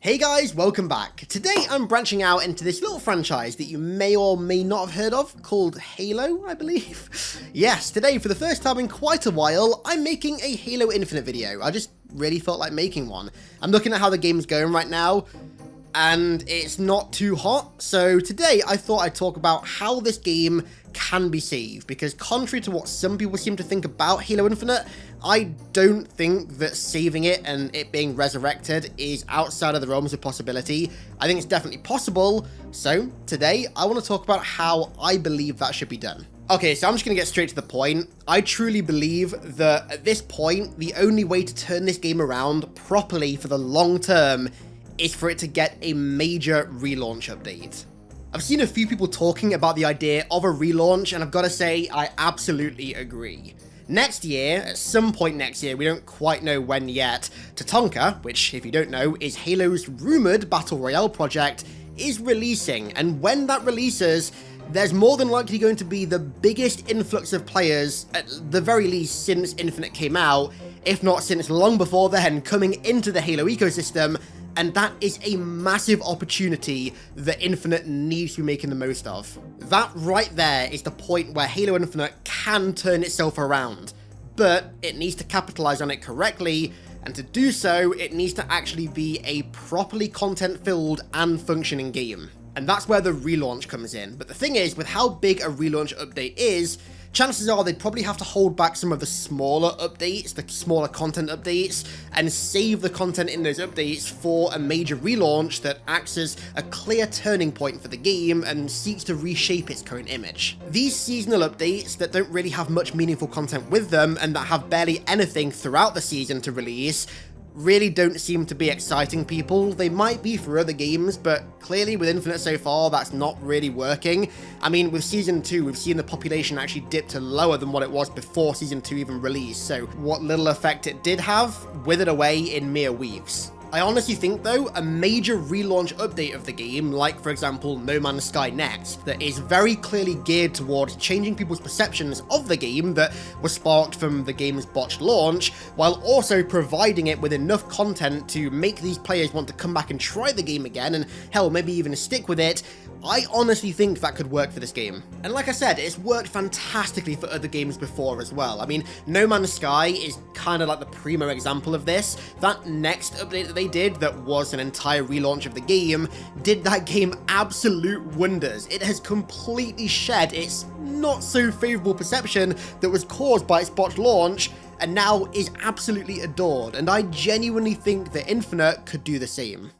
Hey guys, welcome back. Today I'm branching out into this little franchise that you may or may not have heard of called Halo, I believe. Yes, today for the first time in quite a while, I'm making a Halo Infinite video. I just really felt like making one. I'm looking at how the game's going right now, and it's not too hot. So today I thought I'd talk about how this game can be saved, because contrary to what some people seem to think about Halo Infinite, I don't think that saving it and it being resurrected is outside of the realms of possibility. I think it's definitely possible. So today I want to talk about how I believe that should be done. Okay, so I'm just going to get straight to the point. I truly believe that at this point, the only way to turn this game around properly for the long term is for it to get a major relaunch update. I've seen a few people talking about the idea of a relaunch, and I've got to say, I absolutely agree. Next year, at some point next year, we don't quite know when yet, Tatanka, which if you don't know, is Halo's rumoured Battle Royale project, is releasing, and when that releases, there's more than likely going to be the biggest influx of players, at the very least since Infinite came out, if not since long before then, coming into the Halo ecosystem, and that is a massive opportunity that Infinite needs to be making the most of. That right there is the point where Halo Infinite can turn itself around, but it needs to capitalize on it correctly, and to do so, it needs to actually be a properly content-filled and functioning game. And that's where the relaunch comes in. But the thing is, with how big a relaunch update is, chances are they'd probably have to hold back some of the smaller updates, the smaller content updates, and save the content in those updates for a major relaunch that acts as a clear turning point for the game and seeks to reshape its current image. These seasonal updates that don't really have much meaningful content with them and that have barely anything throughout the season to release really don't seem to be exciting people. They might be for other games, but clearly with Infinite so far, that's not really working. I mean, with Season 2, we've seen the population actually dip to lower than what it was before Season 2 even released, so what little effect it did have withered away in mere weeks. I honestly think, though, a major relaunch update of the game, like, for example, No Man's Sky Next, that is very clearly geared towards changing people's perceptions of the game that was sparked from the game's botched launch, while also providing it with enough content to make these players want to come back and try the game again, and hell, maybe even stick with it. I honestly think that could work for this game. And like I said, it's worked fantastically for other games before as well. I mean, No Man's Sky is kind of like the primo example of this. That next update that they did, that was an entire relaunch of the game, did that game absolute wonders. It has completely shed its not so favourable perception that was caused by its botched launch, and now is absolutely adored, and I genuinely think that Infinite could do the same.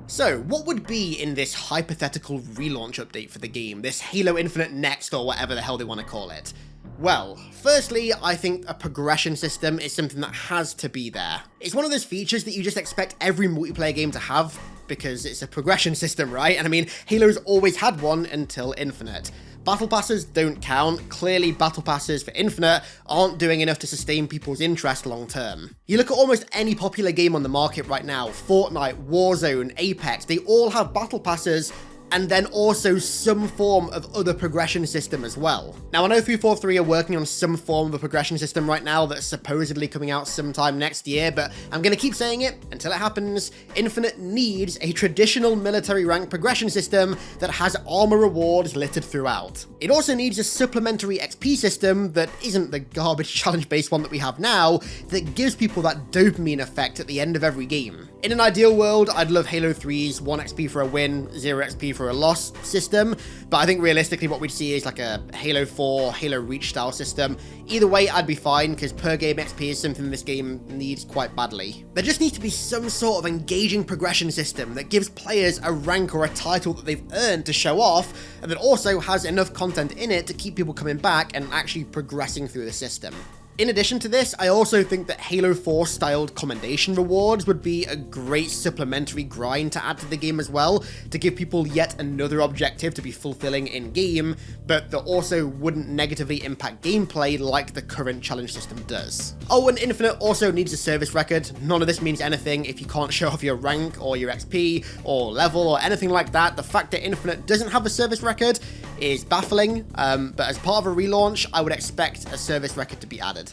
So, what would be in this hypothetical relaunch update for the game, this Halo Infinite Next or whatever the hell they want to call it? Well, firstly, I think a progression system is something that has to be there. It's one of those features that you just expect every multiplayer game to have, because it's a progression system, right? And I mean, Halo's always had one until Infinite. Battle passes don't count. Clearly, battle passes for Infinite aren't doing enough to sustain people's interest long term. You look at almost any popular game on the market right now, Fortnite, Warzone, Apex, they all have battle passes, and then also some form of other progression system as well. Now, I know 343 are working on some form of a progression system right now that's supposedly coming out sometime next year, but I'm gonna keep saying it until it happens. Infinite needs a traditional military rank progression system that has armor rewards littered throughout. It also needs a supplementary XP system that isn't the garbage challenge-based one that we have now, that gives people that dopamine effect at the end of every game. In an ideal world, I'd love Halo 3's 1 XP for a win, 0 XP for a loss system, but I think realistically what we'd see is like a Halo 4, Halo Reach style system. Either way, I'd be fine, because per game XP is something this game needs quite badly. There just needs to be some sort of engaging progression system that gives players a rank or a title that they've earned to show off, and that also has enough content in it to keep people coming back and actually progressing through the system. In addition to this, I also think that Halo 4 styled commendation rewards would be a great supplementary grind to add to the game as well, to give people yet another objective to be fulfilling in game, but that also wouldn't negatively impact gameplay like the current challenge system does. Oh, and Infinite also needs a service record. None of this means anything if you can't show off your rank or your XP or level or anything like that. The fact that Infinite doesn't have a service record is baffling, but as part of a relaunch, I would expect a service record to be added.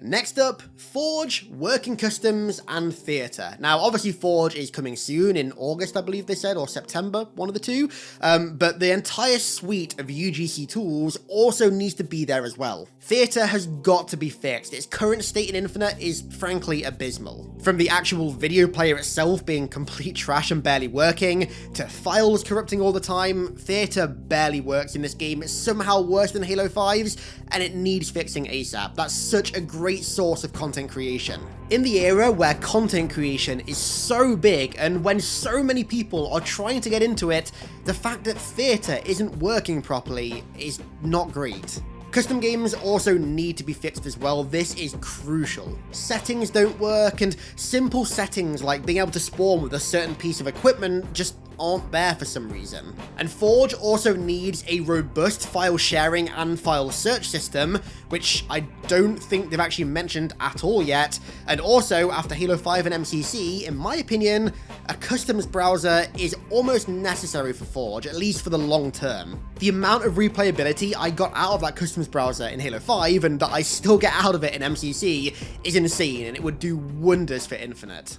Next up, Forge, Working Customs, and Theatre. Now, obviously Forge is coming soon in August, I believe they said, or September, one of the two, but the entire suite of UGC tools also needs to be there as well. Theatre has got to be fixed. Its current state in Infinite is frankly abysmal. From the actual video player itself being complete trash and barely working, to files corrupting all the time, Theatre barely works in this game. It's somehow worse than Halo 5's, and it needs fixing ASAP. That's such a great source of content creation. In the era where content creation is so big and when so many people are trying to get into it, the fact that Theatre isn't working properly is not great. Custom games also need to be fixed as well. This is crucial. Settings don't work, and simple settings like being able to spawn with a certain piece of equipment just aren't there for some reason. And Forge also needs a robust file sharing and file search system, which I don't think they've actually mentioned at all yet. And also, after Halo 5 and MCC, in my opinion, a customs browser is almost necessary for Forge, at least for the long term. The amount of replayability I got out of that customs browser in Halo 5 and that I still get out of it in MCC is insane, and it would do wonders for Infinite.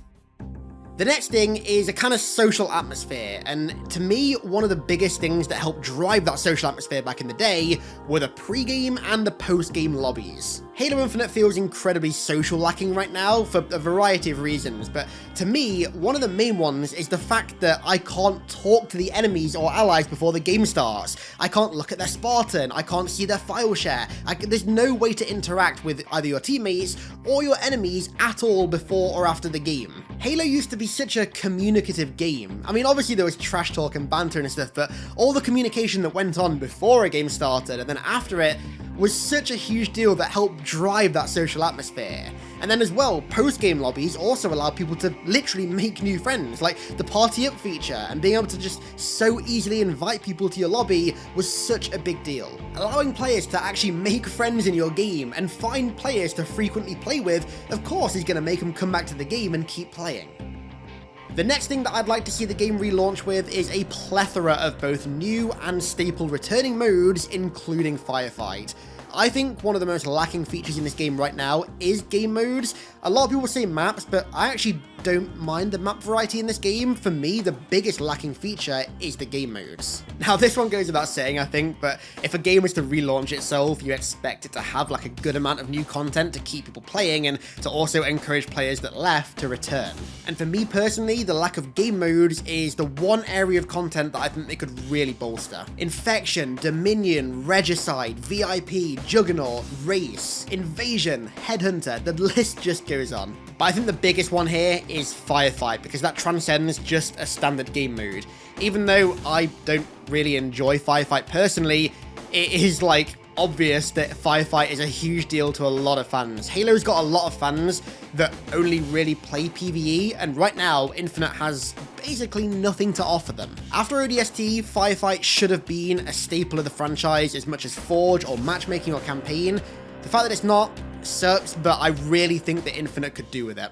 The next thing is a kind of social atmosphere, and to me, one of the biggest things that helped drive that social atmosphere back in the day were the pre-game and the post-game lobbies. Halo Infinite feels incredibly social lacking right now for a variety of reasons, but to me, one of the main ones is the fact that I can't talk to the enemies or allies before the game starts. I can't look at their Spartan, I can't see their file share, there's no way to interact with either your teammates or your enemies at all before or after the game. Halo used to be such a communicative game. I mean, obviously there was trash talk and banter and stuff, but all the communication that went on before a game started and then after it was such a huge deal that helped drive that social atmosphere. And then as well, post-game lobbies also allow people to literally make new friends, like the party up feature, and being able to just so easily invite people to your lobby was such a big deal. Allowing players to actually make friends in your game and find players to frequently play with, of course, is going to make them come back to the game and keep playing. The next thing that I'd like to see the game relaunch with is a plethora of both new and staple returning modes, including Firefight. I think one of the most lacking features in this game right now is game modes. A lot of people say maps, but I actually don't mind the map variety in this game. For me, the biggest lacking feature is the game modes. Now, this one goes without saying, I think, but if a game was to relaunch itself, you expect it to have like a good amount of new content to keep people playing and to also encourage players that left to return. And for me personally, the lack of game modes is the one area of content that I think they could really bolster. Infection, Dominion, Regicide, VIP, Juggernaut, Race, Invasion, Headhunter, the list just goes on. But I think the biggest one here is Firefight, because that transcends just a standard game mode. Even though I don't really enjoy Firefight personally, it is like obvious that Firefight is a huge deal to a lot of fans. Halo's got a lot of fans that only really play PvE, and right now Infinite has basically nothing to offer them. After ODST, Firefight should have been a staple of the franchise as much as Forge or matchmaking or campaign. The fact that it's not sucks, but I really think that Infinite could do with it.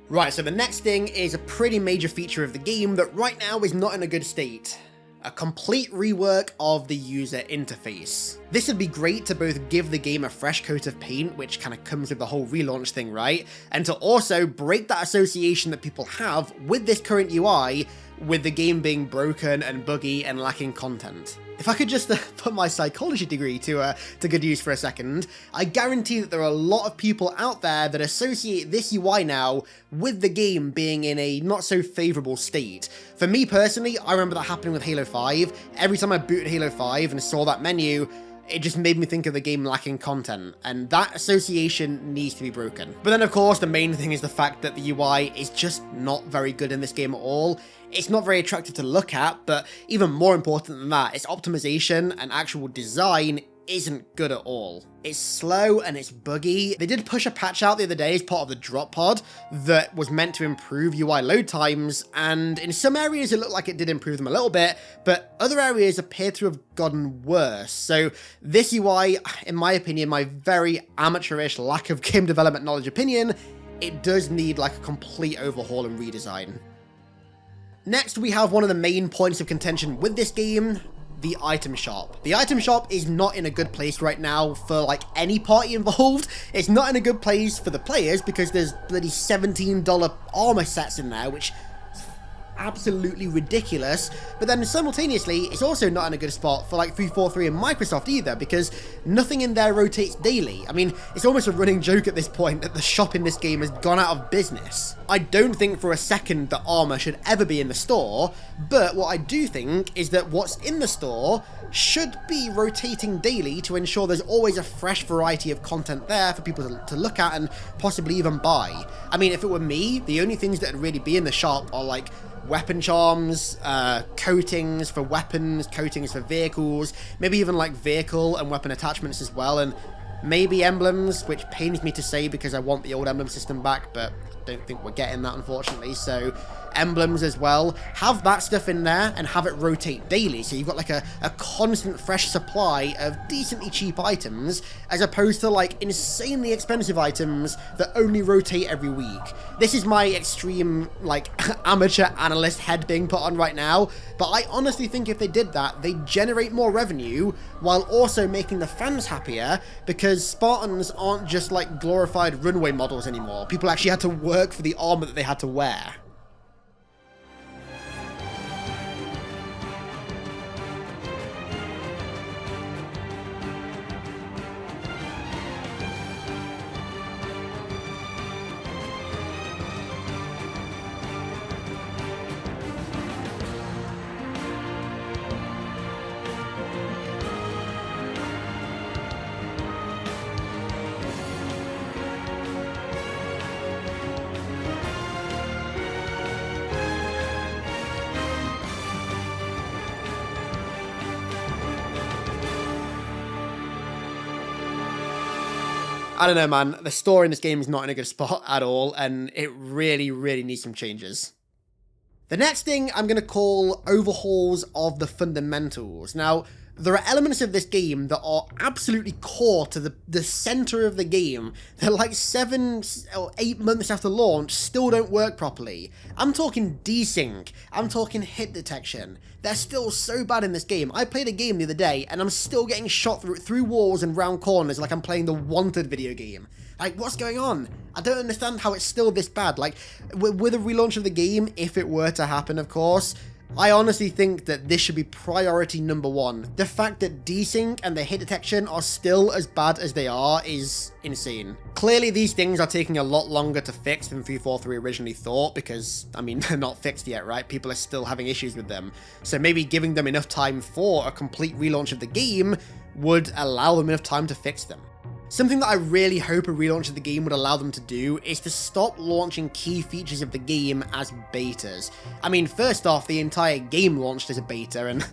Right, so the next thing is a pretty major feature of the game that right now is not in a good state. A complete rework of the user interface. This would be great to both give the game a fresh coat of paint, which kind of comes with the whole relaunch thing, right? And to also break that association that people have with this current UI with the game being broken and buggy and lacking content. If I could just put my psychology degree to good use for a second, I guarantee that there are a lot of people out there that associate this UI now with the game being in a not so favourable state. For me personally, I remember that happening with Halo 5. Every time I booted Halo 5 and saw that menu, it just made me think of the game lacking content, and that association needs to be broken. But then of course, the main thing is the fact that the UI is just not very good in this game at all. It's not very attractive to look at, but even more important than that, its optimization and actual design isn't good at all. It's slow and it's buggy. They did push a patch out the other day as part of the drop pod that was meant to improve UI load times, and in some areas it looked like it did improve them a little bit, but other areas appear to have gotten worse. So this UI, in my opinion, my very amateurish lack of game development knowledge opinion, it does need like a complete overhaul and redesign. Next, we have one of the main points of contention with this game, the item shop. The item shop is not in a good place right now for like any party involved. It's not in a good place for the players because there's bloody $17 armor sets in there, which absolutely ridiculous. But then simultaneously, it's also not in a good spot for like 343 and Microsoft either, because nothing in there rotates daily. I mean, it's almost a running joke at this point that the shop in this game has gone out of business. I don't think for a second that armor should ever be in the store, but what I do think is that what's in the store should be rotating daily to ensure there's always a fresh variety of content there for people to look at and possibly even buy. I mean, if it were me, the only things that would really be in the shop are like weapon charms, coatings for weapons, coatings for vehicles, maybe even like vehicle and weapon attachments as well, and maybe emblems, which pains me to say because I want the old emblem system back, but don't think we're getting that, unfortunately. So emblems as well, have that stuff in there and have it rotate daily, so you've got like a constant fresh supply of decently cheap items, as opposed to like insanely expensive items that only rotate every week. This is my extreme like amateur analyst head being put on right now, but I honestly think if they did that, they'd generate more revenue while also making the fans happier, because Spartans aren't just like glorified runway models anymore. People actually had to work for the armor that they had to wear. I don't know, man. The story in this game is not in a good spot at all, and it really, really needs some changes. The next thing I'm going to call overhauls of the fundamentals. Now, there are elements of this game that are absolutely core to the center of the game that like 7 or 8 months after launch still don't work properly. I'm talking desync, I'm talking hit detection. They're still so bad in this game. I played a game the other day and I'm still getting shot through walls and round corners like I'm playing the Wanted video game. Like, what's going on? I don't understand how it's still this bad. Like, with a relaunch of the game, if it were to happen, of course, I honestly think that this should be priority number 1. The fact that desync and the hit detection are still as bad as they are is insane. Clearly these things are taking a lot longer to fix than 343 originally thought, because, I mean, they're not fixed yet, right? People are still having issues with them. So maybe giving them enough time for a complete relaunch of the game would allow them enough time to fix them. Something that I really hope a relaunch of the game would allow them to do is to stop launching key features of the game as betas. I mean, first off, the entire game launched as a beta, and,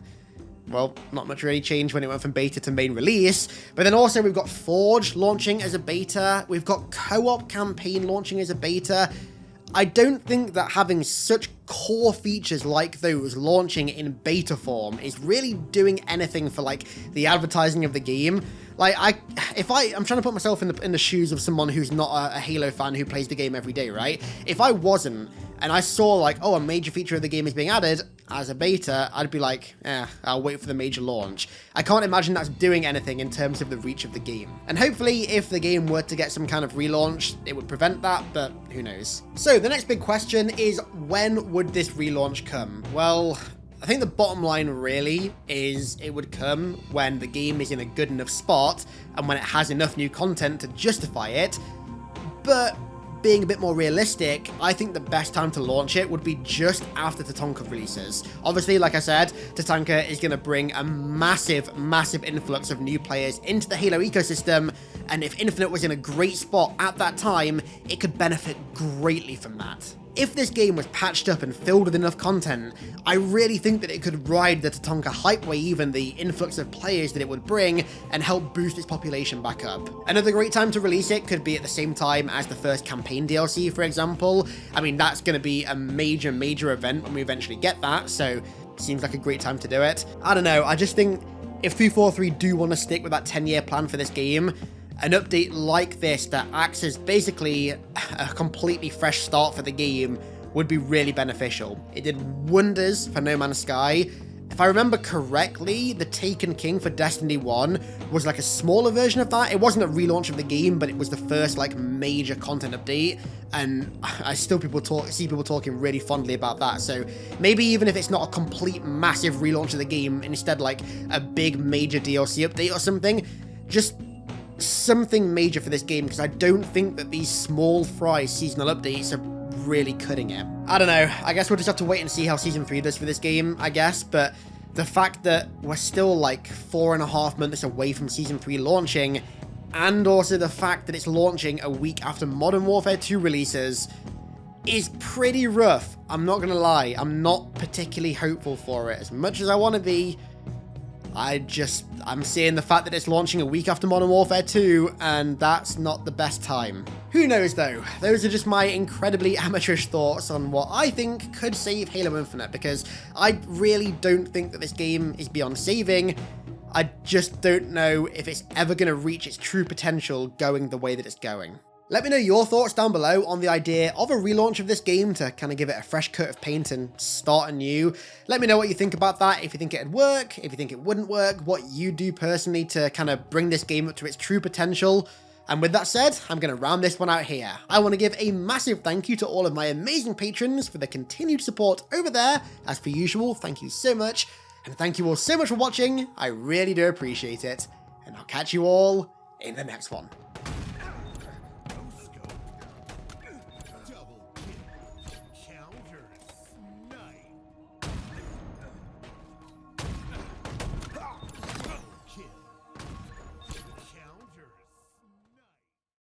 well, not much really changed when it went from beta to main release. But then also we've got Forge launching as a beta, we've got Co-op Campaign launching as a beta. I don't think that having such core features like those launching in beta form is really doing anything for like the advertising of the game. Like, I'm trying to put myself in the shoes of someone who's not a Halo fan who plays the game every day, right? If I wasn't, and I saw like, oh, a major feature of the game is being added as a beta, I'd be like, I'll wait for the major launch. I can't imagine that's doing anything in terms of the reach of the game. And hopefully, if the game were to get some kind of relaunch, it would prevent that, but who knows? So the next big question is, when would this relaunch come? Well, I think the bottom line really is it would come when the game is in a good enough spot and when it has enough new content to justify it. But being a bit more realistic, I think the best time to launch it would be just after Tatanka releases. Obviously, like I said, Tatanka is going to bring a massive, massive influx of new players into the Halo ecosystem, and if Infinite was in a great spot at that time, it could benefit greatly from that. If this game was patched up and filled with enough content, I really think that it could ride the Tatanka hype wave and the influx of players that it would bring and help boost its population back up. Another great time to release it could be at the same time as the first campaign DLC, for example. I mean, that's going to be a major, major event when we eventually get that, so seems like a great time to do it. I don't know, I just think if 343 do want to stick with that 10-year plan for this game, an update like this that acts as basically a completely fresh start for the game would be really beneficial. It did wonders for No Man's Sky, If I remember correctly, the Taken King for Destiny 1 was like a smaller version of that. It wasn't a relaunch of the game, but it was the first like major content update, and I still see people talking really fondly about that. So maybe even if it's not a complete massive relaunch of the game, and instead like a big major DLC update or something, just something major for this game, because I don't think that these small fry seasonal updates are really cutting it. I don't know, I guess we'll just have to wait and see how Season 3 does for this game, I guess, but the fact that we're still like 4.5 months away from Season 3 launching, and also the fact that it's launching a week after Modern Warfare 2 releases, is pretty rough. I'm not gonna lie, I'm not particularly hopeful for it. As much as I want to be, I'm seeing the fact that it's launching a week after Modern Warfare 2, and that's not the best time. Who knows though? Those are just my incredibly amateurish thoughts on what I think could save Halo Infinite, because I really don't think that this game is beyond saving. I just don't know if it's ever going to reach its true potential going the way that it's going. Let me know your thoughts down below on the idea of a relaunch of this game to kind of give it a fresh coat of paint and start anew. Let me know what you think about that, if you think it'd work, if you think it wouldn't work, what you do personally to kind of bring this game up to its true potential. And with that said, I'm going to round this one out here. I want to give a massive thank you to all of my amazing patrons for the continued support over there. As per usual, thank you so much. And thank you all so much for watching. I really do appreciate it. And I'll catch you all in the next one.